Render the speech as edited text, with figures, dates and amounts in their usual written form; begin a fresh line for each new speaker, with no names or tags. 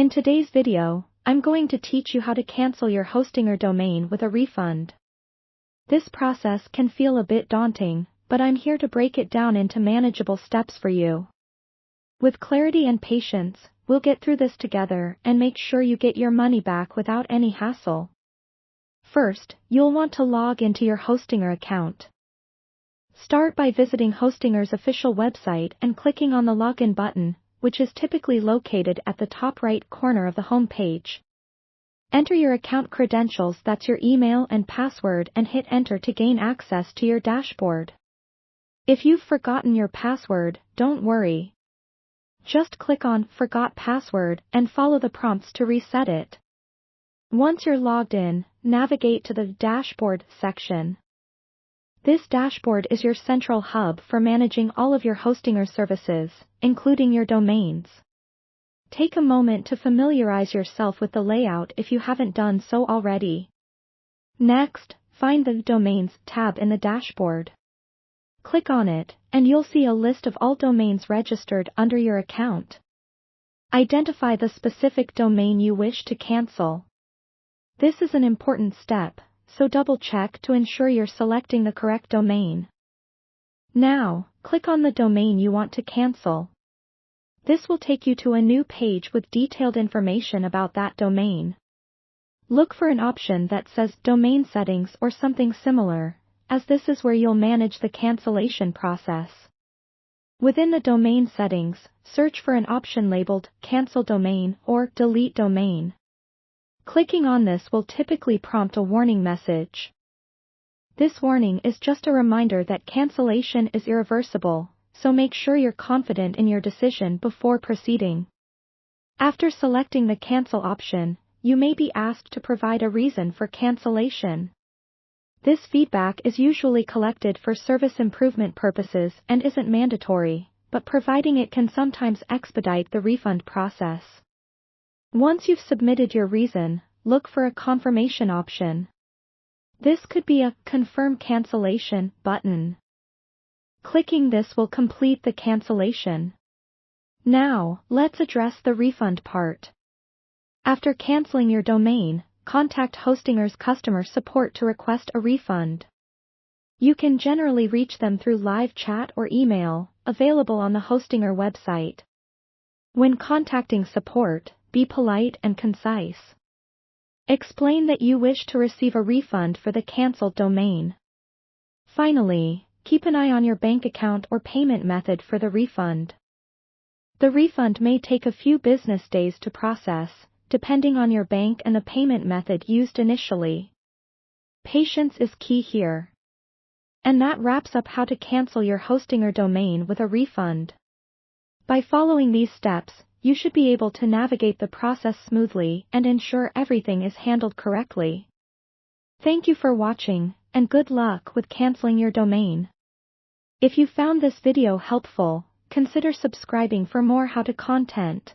In today's video, I'm going to teach you how to cancel your Hostinger domain with a refund. This process can feel a bit daunting, but I'm here to break it down into manageable steps for you. With clarity and patience, we'll get through this together and make sure you get your money back without any hassle. First, you'll want to log into your Hostinger account. Start by visiting Hostinger's official website and clicking on the login button, which is typically located at the top right corner of the home page. Enter your account credentials, that's your email and password, and hit enter to gain access to your dashboard. If you've forgotten your password, don't worry. Just click on Forgot Password and follow the prompts to reset it. Once you're logged in, navigate to the Dashboard section. This dashboard is your central hub for managing all of your Hostinger services, including your domains. Take a moment to familiarize yourself with the layout if you haven't done so already. Next, find the Domains tab in the dashboard. Click on it, and you'll see a list of all domains registered under your account. Identify the specific domain you wish to cancel. This is an important step, so double-check to ensure you're selecting the correct domain. Now, click on the domain you want to cancel. This will take you to a new page with detailed information about that domain. Look for an option that says Domain Settings or something similar, as this is where you'll manage the cancellation process. Within the domain settings, search for an option labeled Cancel Domain or Delete Domain. Clicking on this will typically prompt a warning message. This warning is just a reminder that cancellation is irreversible, so make sure you're confident in your decision before proceeding. After selecting the cancel option, you may be asked to provide a reason for cancellation. This feedback is usually collected for service improvement purposes and isn't mandatory, but providing it can sometimes expedite the refund process. Once you've submitted your reason, look for a confirmation option. This could be a Confirm Cancellation button. Clicking this will complete the cancellation. Now, let's address the refund part. After canceling your domain, contact Hostinger's customer support to request a refund. You can generally reach them through live chat or email, available on the Hostinger website. When contacting support, be polite and concise. Explain that you wish to receive a refund for the canceled domain. Finally, keep an eye on your bank account or payment method for the refund. The refund may take a few business days to process, depending on your bank and the payment method used initially. Patience is key here. And that wraps up how to cancel your Hostinger domain with a refund. By following these steps, you should be able to navigate the process smoothly and ensure everything is handled correctly. Thank you for watching, and good luck with canceling your domain. If you found this video helpful, consider subscribing for more how-to content.